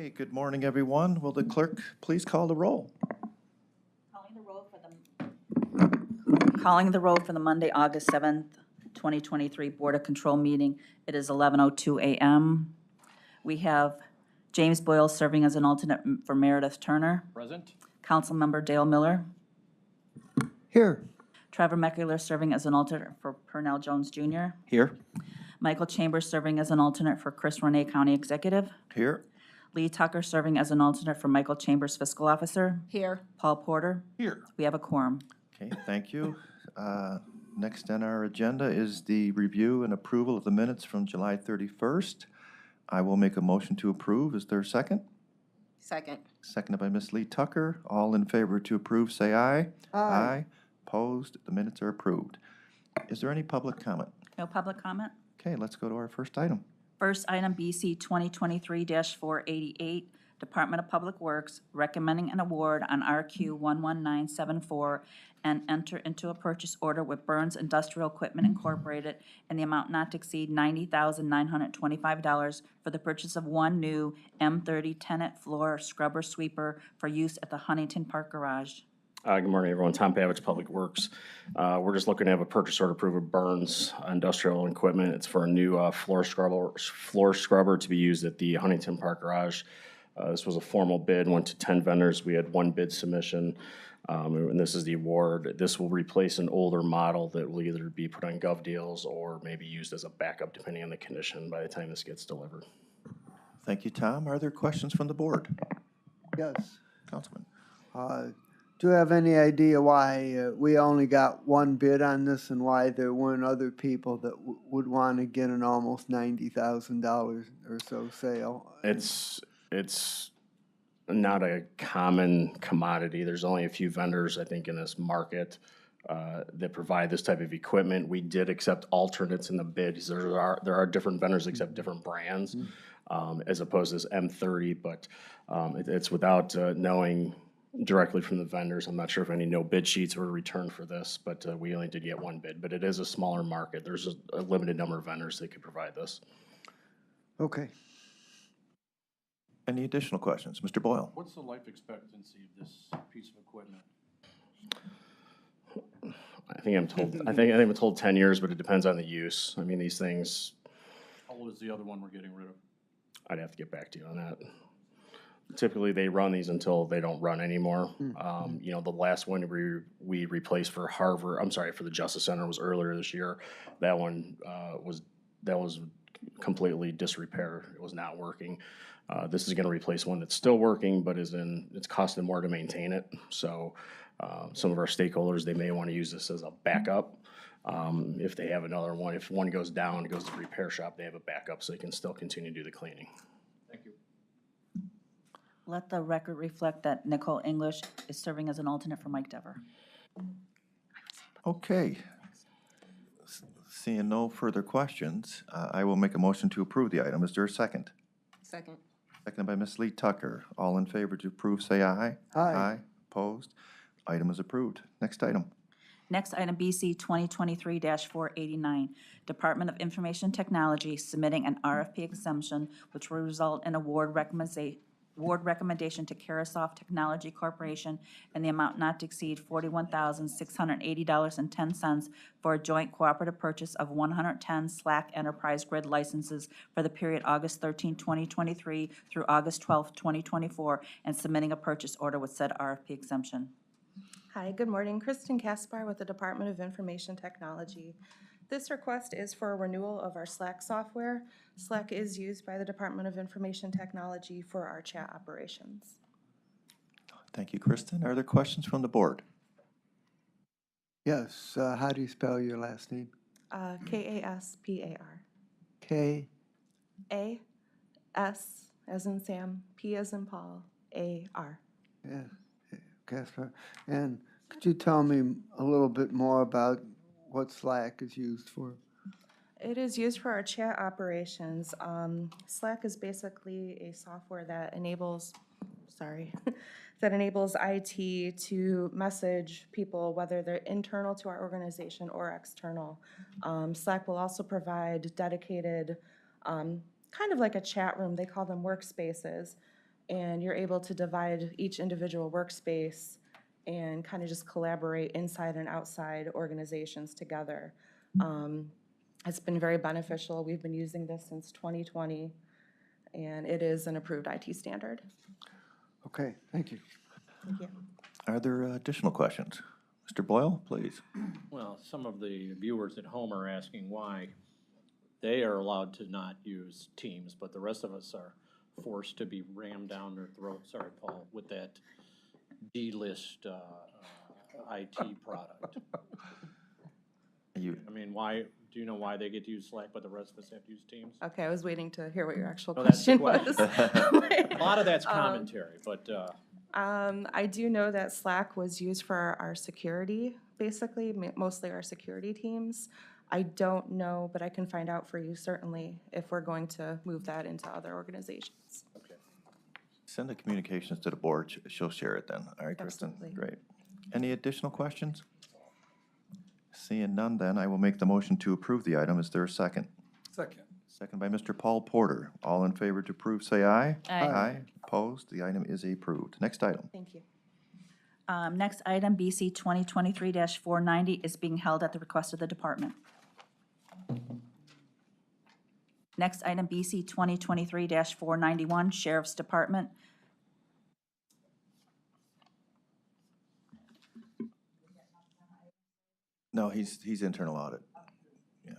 Okay, good morning, everyone. Will the clerk please call the roll? Calling the roll for the Monday, August 7th, 2023 Board of Control meeting. It is 11:02 a.m. We have James Boyle serving as an alternate for Meredith Turner. Present. Councilmember Dale Miller. Here. Trevor Meckler serving as an alternate for Purnell Jones Jr. Here. Michael Chambers serving as an alternate for Chris Renee, County Executive. Here. Lee Tucker serving as an alternate for Michael Chambers, Fiscal Officer. Here. Paul Porter. Here. We have a quorum. Okay, thank you. Next on our agenda is the review and approval of the minutes from July 31st. I will make a motion to approve. Is there a second? Second. Seconded by Ms. Lee Tucker. All in favor to approve, say aye. Aye. Opposed? The minutes are approved. Is there any public comment? No public comment? Okay, let's go to our first item. First item, BC 2023-488, Department of Public Works, recommending an award on RQ 11974 and enter into a purchase order with Burns Industrial Equipment Incorporated in the amount not to exceed $90,925 for the purchase of one new M30 tenant floor scrubber sweeper for use at the Huntington Park Garage. Good morning, everyone. Tom Pavich, Public Works. We're just looking to have a purchase order approved of Burns Industrial Equipment. It's for a new floor scrubber to be used at the Huntington Park Garage. This was a formal bid, went to 10 vendors. We had one bid submission, and this is the award. This will replace an older model that will either be put on gov deals or maybe used as a backup depending on the condition by the time this gets delivered. Thank you, Tom. Are there questions from the board? Yes. Councilman? Do you have any idea why we only got one bid on this and why there weren't other people that would want to get an almost $90,000 or so sale? It's not a common commodity. There's only a few vendors, I think, in this market that provide this type of equipment. We did accept alternates in the bid because there are different vendors that accept different brands as opposed to this M30, but it's without knowing directly from the vendors. I'm not sure if any no bid sheets were returned for this, but we only did get one bid. But it is a smaller market. There's a limited number of vendors that could provide this. Okay. Any additional questions? Mr. Boyle? What's the life expectancy of this piece of equipment? I think I'm told 10 years, but it depends on the use. I mean, these things, How old is the other one we're getting rid of? I'd have to get back to you on that. Typically, they run these until they don't run anymore. You know, the last one we replaced for for the Justice Center was earlier this year. That one was completely disrepair. It was not working. This is going to replace one that's still working, but it's costing more to maintain it. So some of our stakeholders, they may want to use this as a backup. If they have another one, if one goes down, it goes to the repair shop, they have a backup so they can still continue to do the cleaning. Thank you. Let the record reflect that Nicole English is serving as an alternate for Mike Dever. Okay. Seeing no further questions, I will make a motion to approve the item. Is there a second? Second. Seconded by Ms. Lee Tucker. All in favor to approve, say aye. Aye. Opposed? Item is approved. Next item. Next item, BC 2023-489, Department of Information Technology submitting an RFP exemption which will result in award recommendation to Carasoft Technology Corporation in the amount not to exceed $41,680.10 for a joint cooperative purchase of 110 Slack Enterprise Grid licenses for the period August 13, 2023 through August 12, 2024, and submitting a purchase order with said RFP exemption. Hi, good morning. Kristen Kaspar with the Department of Information Technology. This request is for a renewal of our Slack software. Slack is used by the Department of Information Technology for our chat operations. Thank you, Kristen. Are there questions from the board? Yes. How do you spell your last name? Kaspar. K. A-S as in Sam, P as in Paul, A-R. Yeah. Casper. And could you tell me a little bit more about what Slack is used for? It is used for our chat operations. Slack is basically a software that enables, that enables IT to message people, whether they're internal to our organization or external. Slack will also provide dedicated, kind of like a chat room, they call them workspaces, and you're able to divide each individual workspace and kind of just collaborate inside and outside organizations together. It's been very beneficial. We've been using this since 2020, and it is an approved IT standard. Okay, thank you. Thank you. Are there additional questions? Mr. Boyle, please. Well, some of the viewers at home are asking why they are allowed to not use Teams, but the rest of us are forced to be rammed down their throat, sorry, Paul, with that D-list IT product. You, I mean, why, do you know why they get to use Slack, but the rest of us have to use Teams? Okay, I was waiting to hear what your actual No, that's the question was. A lot of that's commentary, but, I do know that Slack was used for our security, basically, mostly our security teams. I don't know, but I can find out for you certainly if we're going to move that into other organizations. send the communications to the board. She'll share it then. All right, Kristen? Absolutely. Great. Any additional questions? Seeing none, then I will make the motion to approve the item. Is there a second? Second. Second by Mr. Paul Porter. All in favor to approve, say aye. Aye. Aye. Opposed? The item is approved. Next item. Thank you. Next item, BC 2023-490, is being held at the request of the department. Next item, BC 2023-491, Sheriff's Department. No, he's internal audit. Yeah.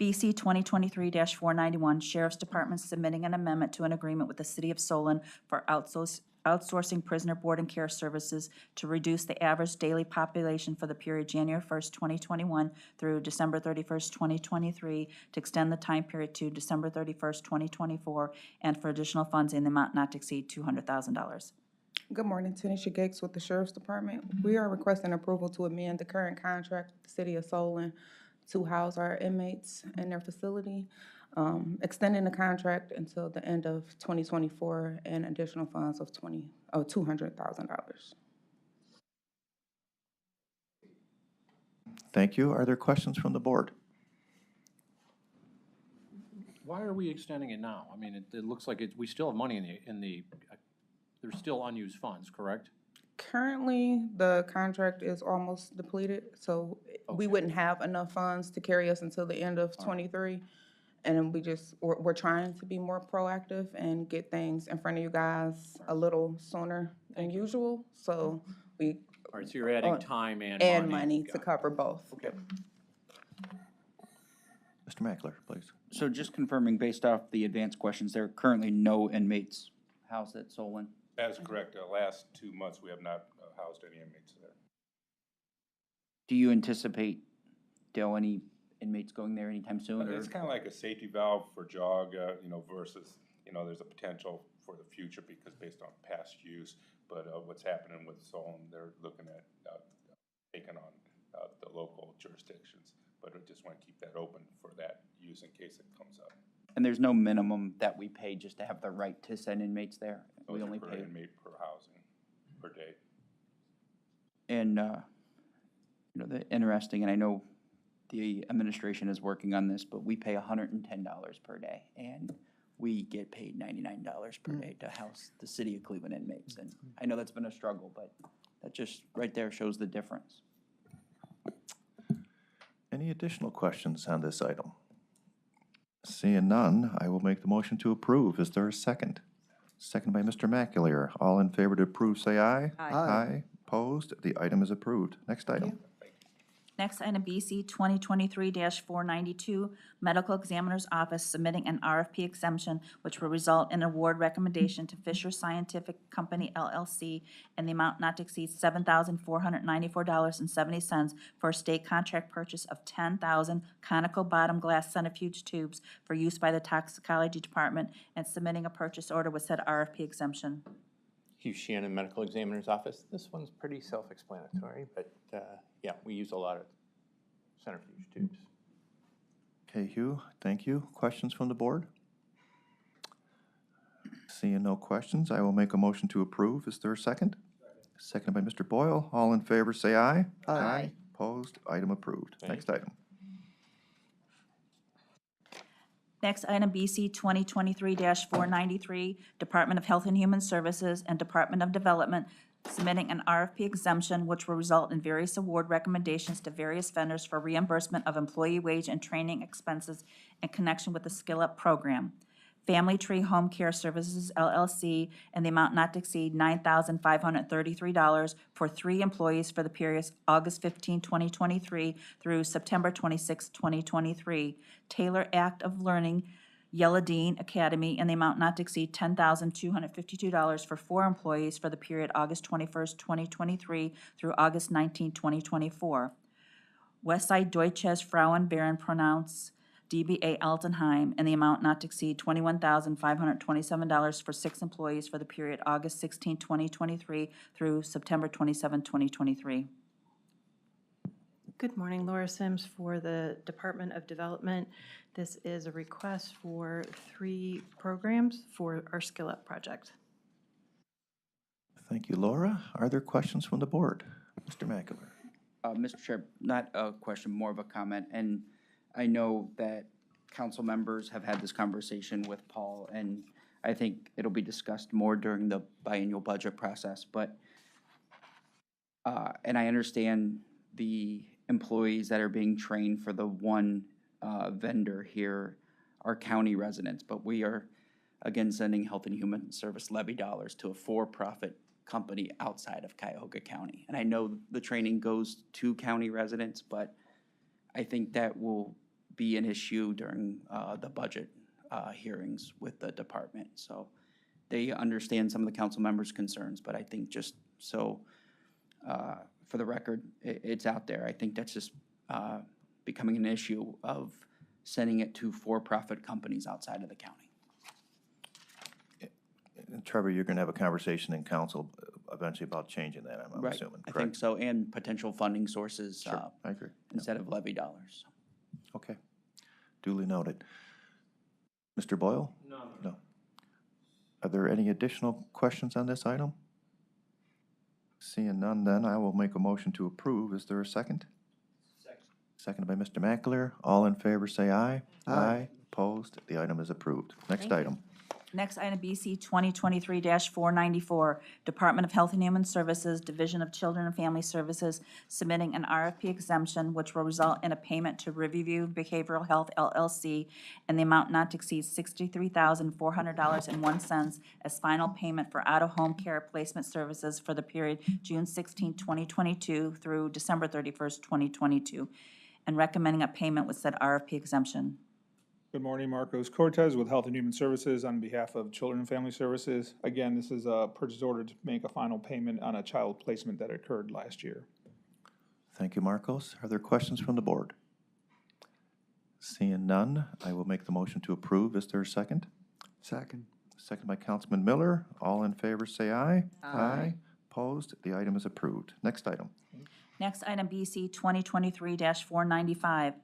BC 2023-491, Sheriff's Department submitting an amendment to an agreement with the City of Solon for outsourcing prisoner board and care services to reduce the average daily population for the period January 1st, 2021 through December 31st, 2023, to extend the time period to December 31st, 2024, and for additional funds in the amount not to exceed $200,000. Good morning, Tanisha Gates with the Sheriff's Department. We are requesting approval to amend the current contract with the City of Solon to house our inmates in their facility, extending the contract until the end of 2024 and additional funds of $200,000. Thank you. Are there questions from the board? why are we extending it now? I mean, it looks like we still have money in the, there's still unused funds, correct? Currently, the contract is almost depleted, so we Okay. wouldn't have enough funds to carry us until the end of '23. And then we're trying to be more proactive and get things in front of you guys a little sooner than usual. So we All right, so you're adding time and add money. money Got to it. cover both. Okay. Mr. Mackler, please. So just confirming, based off the advanced questions, there are currently no inmates housed at Solon? That is correct. The last 2 months, we have not housed any inmates there. Do you anticipate, Dale, any inmates going there anytime soon? or- It's kind of like a safety valve for JOG, versus, there's a potential for the future because based on past use. But what's happening with Solon, they're looking at taking on the local jurisdictions. But I just want to keep that open for that use in case it comes up. And there's no minimum that we pay just to have the right to send inmates there? We Those are only per pay. inmate per housing, per day. And, the interesting, and I know the administration is working on this, but we pay $110 per day, and we get paid $99 per day to house the city of Cleveland inmates. And I know that's been a struggle, but that just right there shows the difference. Any additional questions on this item? Seeing none, I will make the motion to approve. Is there a second? Second by Mr. McAleer. All in favor to approve, say aye. Aye. Opposed? The item is approved. Next item. Next item, BC 2023-492, Medical Examiner's Office submitting an RFP exemption which will result in award recommendation to Fisher Scientific Company LLC in the amount not to exceed $7,494.70 for a state contract purchase of 10,000 conical bottom glass centrifuge tubes for use by the toxicology department and submitting a purchase order with said RFP exemption. Hugh Shannon, Medical Examiner's Office. This one's pretty self-explanatory, but yeah, we use a lot of centrifuge tubes. Okay, Hugh, thank you. Questions from the board? Seeing no questions, I will make a motion to approve. Is there a second? Second by Mr. Boyle. All in favor, say aye. Aye. Opposed? Item approved. Next item. Next, item BC 2023-493, Department of Health and Human Services and Department of Development submitting an RFP exemption which will result in various award recommendations to various vendors for reimbursement of employee wage and training expenses in connection with the Skill Up program. Family Tree Home Care Services LLC in the amount not to exceed $9,533 for 3 employees for the periods August 15, 2023 through September 26, 2023. Taylor Act of Learning Yelladine Academy in the amount not to exceed $10,252 for 4 employees for the period August 21st, 2023 through August 19, 2024. Westside Deutsches Frauenbären pronounce DBA Altenheim in the amount not to exceed $21,527 for 6 employees for the period August 16, 2023 through September 27, 2023. Good morning, Laura Sims for the Department of Development. This is a request for 3 programs for our Skill Up project. Thank you, Laura. Are there questions from the board? Mr. Mackler. Mr. Chair, not a question, more of a comment, and I know that council members have had this conversation with Paul, and I think it'll be discussed more during the biennial budget process, but, and I understand the employees that are being trained for the one vendor here are county residents, but we are, again, sending Health and Human Service levy dollars to a for-profit company outside of Cuyahoga County. And I know the training goes to county residents, but I think that will be an issue during the budget hearings with the department. So they understand some of the council members' concerns, but I think just so for the record, it's out there. I think that's just becoming an issue of sending it to for-profit companies outside of the county. And Trevor, you're going to have a conversation in council eventually about changing that, I'm Right. assuming, I correct? think so, and potential funding sources Sure, I agree. instead of levy dollars. Okay, duly noted. Mr. Boyle? No. Are there any additional questions on this item? Seeing none, then I will make a motion to approve. Is there a second? Second. Seconded by Mr. Mackler. All in favor, say aye. Aye. Opposed? The item is approved. Next Thank you. item. Next item, BC 2023-494, Department of Health and Human Services, Division of Children and Family Services, submitting an RFP exemption which will result in a payment to Riverview Behavioral Health LLC in the amount not to exceed $63,400.01 as final payment for out-of-home care placement services for the period June 16, 2022 through December 31st, 2022, and recommending a payment with said RFP exemption. Good morning, Marcos Cortez with Health and Human Services on behalf of Children and Family Services. Again, this is a purchase order to make a final payment on a child placement that occurred last year. Thank you, Marcos. Are there questions from the board? Seeing none, I will make the motion to approve. Is there a second? Second. Second by Councilman Miller. All in favor, say aye. Aye. Opposed? The item is approved. Next item. Next item, BC 2023-495,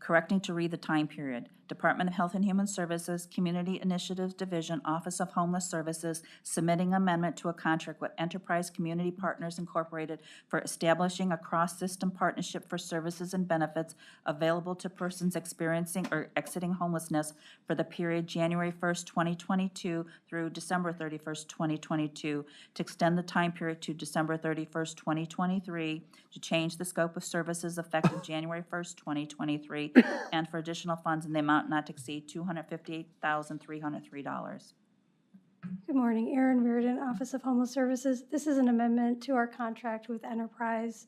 correcting to read the time period. Department of Health and Human Services, Community Initiatives Division, Office of Homeless Services, submitting amendment to a contract with Enterprise Community Partners Incorporated for establishing a cross-system partnership for services and benefits available to persons experiencing or exiting homelessness for the period January 1st, 2022 through December 31st, 2022, to extend the time period to December 31st, 2023, to change the scope of services effective January 1st, 2023, and for additional funds in the amount not to exceed $258,303. Good morning, Erin Reardon, Office of Homeless Services. This is an amendment to our contract with Enterprise,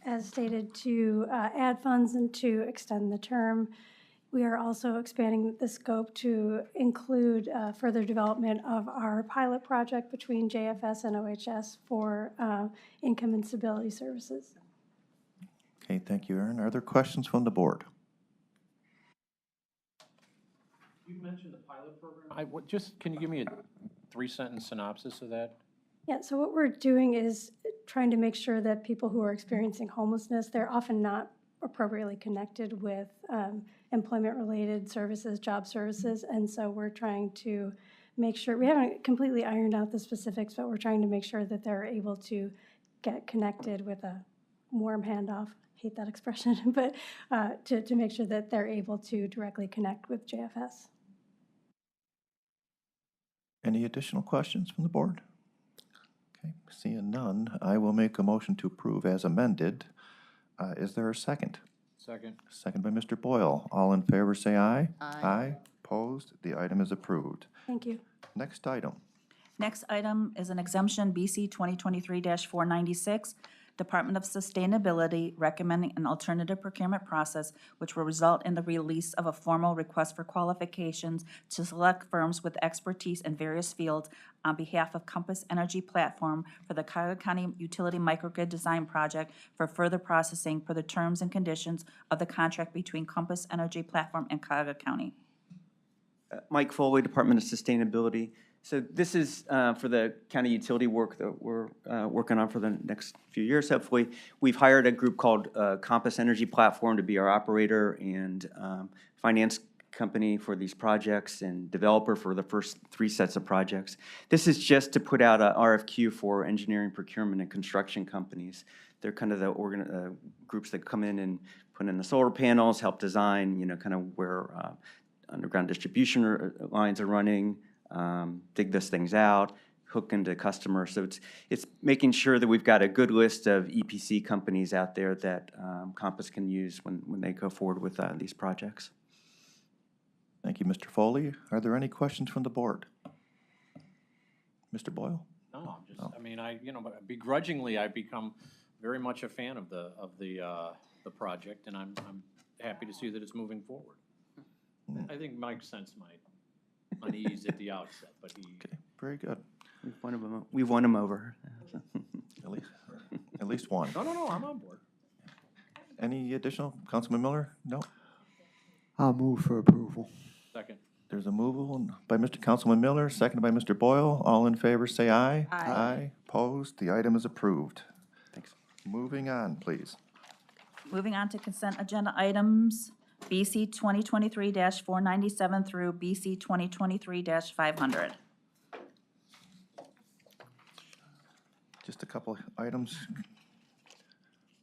as stated, to add funds and to extend the term. We are also expanding the scope to include further development of our pilot project between JFS and OHS for income and stability services. Okay, thank you, Aaron. Are there questions from the board? You mentioned the pilot program. Can you give me a 3-sentence synopsis of that? Yeah, so what we're doing is trying to make sure that people who are experiencing homelessness, they're often not appropriately connected with employment-related services, job services, and so we're trying to make sure, we haven't completely ironed out the specifics, but we're trying to make sure that they're able to get connected with a warm handoff hate that expression, but to make sure that they're able to directly connect with JFS. Any additional questions from the board? Okay, seeing none, I will make a motion to approve as amended. Is there a second? Second. Second by Mr. Boyle. All in favor, say aye. Aye. Opposed? The item is approved. Thank you. Next item. Next item is an exemption, BC 2023-496, Department of Sustainability recommending an alternative procurement process which will result in the release of a formal request for qualifications to select firms with expertise in various fields on behalf of Compass Energy Platform for the Cuyahoga County Utility Microgrid Design Project for further processing per the terms and conditions of the contract between Compass Energy Platform and Cuyahoga County. Mike Foley, Department of Sustainability. So this is for the county utility work that we're working on for the next few years, hopefully. We've hired a group called Compass Energy Platform to be our operator and finance company for these projects and developer for the first 3 sets of projects. This is just to put out a RFQ for engineering, procurement, and construction companies. They're kind of the groups that come in and put in the solar panels, help design, kind of where underground distribution lines are running, dig those things out, hook into customers. So it's making sure that we've got a good list of EPC companies out there that Compass can use when they go forward with these projects. Thank you, Mr. Foley. Are there any questions from the board? Mr. Boyle? No, just, I mean, but begrudgingly, I've become very much a fan of the project, and I'm happy to see that it's moving forward. I think Mike sensed my unease at the outset, but he. Okay, very good. We've won him over. At least one. No, I'm on board. Any additional? Councilman Miller? No? I'll move for approval. Second. There's a move by Mr. Councilman Miller, seconded by Mr. Boyle. All in favor, say aye. Aye. Opposed? The item is approved. Thanks. Moving on, please. Moving on to consent agenda items, BC 2023-497 through BC 2023-500. Just a couple items.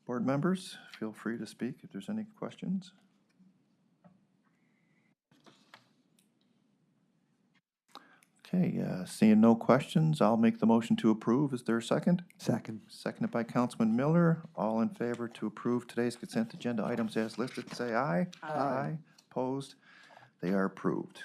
Board members, feel free to speak if there's any questions. Okay, seeing no questions, I'll make the motion to approve. Is there a second? Second. Seconded by Councilman Miller. All in favor to approve today's consent agenda items as listed, say aye. Aye. Opposed? They are approved.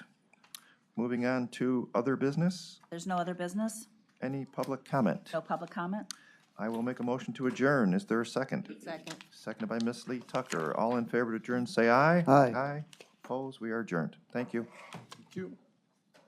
Moving on to other business. There's no other business? Any public comment? No public comment? I will make a motion to adjourn. Is there a second? Second. Seconded by Ms. Lee Tucker. All in favor to adjourn, say aye. Aye. Aye. Opposed? We are adjourned. Thank you. Thank you.